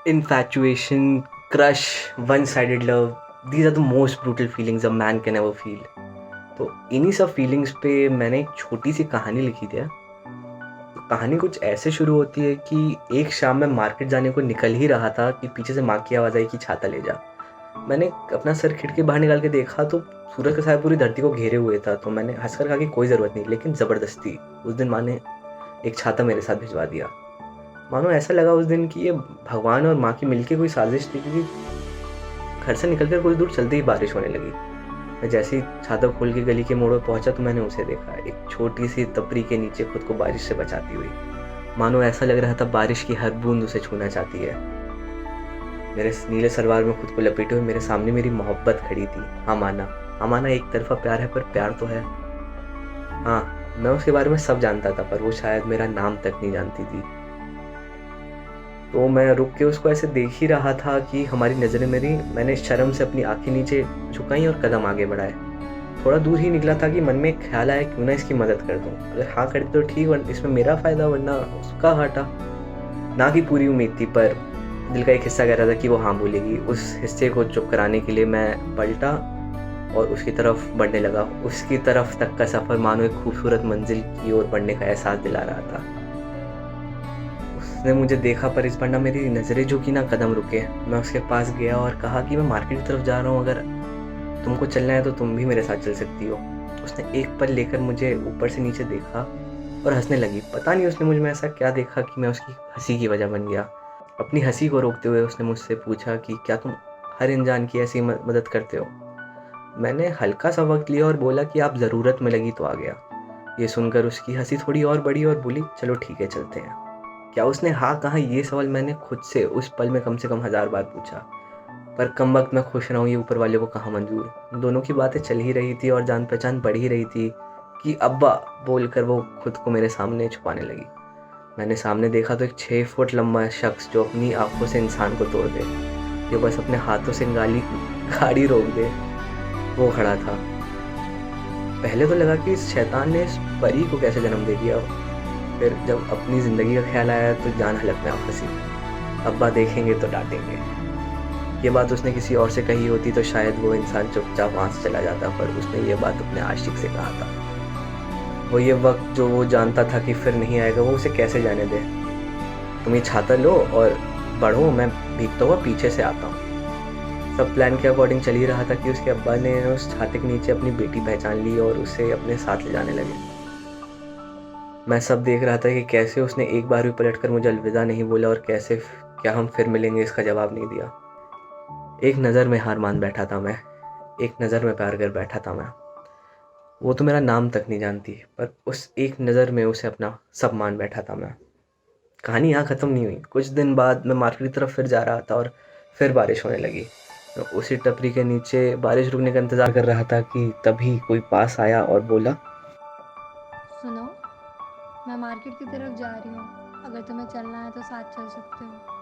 Infatuation, crush, one-sided love, these are the most brutal feelings a man can ever feel. तो इन्हीं सब feelings पे मैंने एक छोटी सी कहानी लिखी थी। तो कहानी कुछ ऐसे शुरू होती है कि एक शाम मैं मार्केट जाने को निकल ही रहा था कि पीछे से माँ की आवाज़ आई कि छाता ले जा। मैंने अपना सर खिड़की बाहर निकाल के देखा तो सूरज का साया पूरी धरती को घेरे हुए था। तो मैंने हंसकर कहा कि कोई ज़रूरत नहीं, लेकिन ज़बरदस्ती उस दिन माँ ने एक छाता मेरे साथ भिजवा दिया। मानो ऐसा लगा उस दिन कि ये भगवान और माँ की मिलके कोई साजिश थी, क्योंकि घर से निकलकर कुछ दूर चलते ही बारिश होने लगी। मैं जैसे ही छाता खोल के गली के मोड़ पर पहुंचा तो मैंने उसे देखा, एक छोटी सी तपरी के नीचे खुद को बारिश से बचाती हुई। मानो ऐसा लग रहा था बारिश की हर बूंद उसे छूना चाहती है। मेरे नीले सलवार में खुद को लपेटे हुए मेरे सामने मेरी मोहब्बत खड़ी थी। हाँ माना एक तरफा प्यार है, पर प्यार तो है। हाँ, मैं उसके बारे में सब जानता था, पर वो शायद मेरा नाम तक नहीं जानती थी। तो मैं रुक के उसको ऐसे देख ही रहा था कि हमारी नज़रें मेरी मैंने शर्म से अपनी आंखें नीचे झुकाई और कदम आगे बढ़ाए। थोड़ा दूर ही निकला था कि मन में एक ख्याल आया, क्यों ना इसकी मदद कर दूं। अगर हाँ कर दी तो ठीक, वरना इसमें मेरा फ़ायदा वरना उसका घाटा। ना की पूरी उम्मीद थी, पर दिल का एक हिस्सा कह रहा था कि वो हाँ बोलेगी। उस हिस्से को चुप कराने के लिए मैं पलटा और उसकी तरफ बढ़ने लगा। उसकी तरफ तक का सफ़र मानो एक खूबसूरत मंजिल की ओर बढ़ने का एहसास दिला रहा था। उसने मुझे देखा, पर इस बार ना मेरी नज़रें झुकी ना कदम रुके। मैं उसके पास गया और कहा कि मैं मार्केट की तरफ जा रहा हूँ, अगर तुमको चलना है तो तुम भी मेरे साथ चल सकती हो। उसने एक पल लेकर मुझे ऊपर से नीचे देखा और हंसने लगी। पता नहीं उसने मुझ में ऐसा क्या देखा कि मैं उसकी हंसी की वजह बन गया। अपनी हंसी को रोकते हुए उसने मुझसे पूछा कि क्या तुम हर इंसान की ऐसी मदद करते हो। मैंने हल्का सा वक्त लिया और बोला कि आप ज़रूरत में लगी तो आ गया। ये सुनकर उसकी हंसी थोड़ी और बढ़ी और बोली, चलो ठीक है चलते हैं। क्या उसने हाँ कहा, ये सवाल मैंने खुद से उस पल में कम से कम 1000 बार पूछा। पर कम वक्त मैं खुश रहूँ ये ऊपर वाले को कहाँ मंजूर। दोनों की बातें चल ही रही थी और जान पहचान बढ़ ही रही थी कि अब्बा बोलकर वो खुद को मेरे सामने छुपाने लगी। मैंने सामने देखा तो एक 6 फुट लंबा शख्स जो अपनी आंखों से इंसान को तोड़ दे, जो बस अपने हाथों से गाड़ी रोक दे, वो खड़ा था। पहले तो लगा कि इस शैतान ने इस परी को कैसे जन्म दे दिया। फिर जब अपनी ज़िंदगी का ख्याल आया तो जान हलक में आ फंसी। अब्बा देखेंगे तो डांटेंगे। ये बात उसने किसी और से कही होती तो शायद वो इंसान चुपचाप वहाँ से चला जाता, पर उसने ये बात अपने आशिक से कहा था। वो ये वक्त जो वो जानता था कि फिर नहीं आएगा, वो उसे कैसे जाने दे। तुम ये छाता लो और बढ़ो, मैं भीगता हुआ पीछे से आता हूँ। सब प्लान के अकॉर्डिंग चल ही रहा था कि उसके अब्बा ने उस छाते के नीचे अपनी बेटी पहचान ली और उसे अपने साथ ले जाने लगे। मैं सब देख रहा था कि कैसे उसने एक बार भी पलटकर मुझे अलविदा नहीं बोला और कैसे क्या हम फिर मिलेंगे इसका जवाब नहीं दिया। एक नज़र में हार मान बैठा था मैं, एक नज़र में प्यार कर बैठा था मैं। वो तो मेरा नाम तक नहीं जानती, पर उस एक नज़र में उसे अपना सब मान बैठा था मैं। कहानी यहाँ ख़त्म नहीं हुई। कुछ दिन बाद मैं मार्केट की तरफ फिर जा रहा था और फिर बारिश होने लगी। मैं उसी टपरी के नीचे बारिश रुकने का इंतज़ार कर रहा था कि तभी कोई पास आया और बोला, सुनो, मैं मार्केट की तरफ जा रही हूँ। अगर तुम्हें चलना है तो साथ चल सकते हो।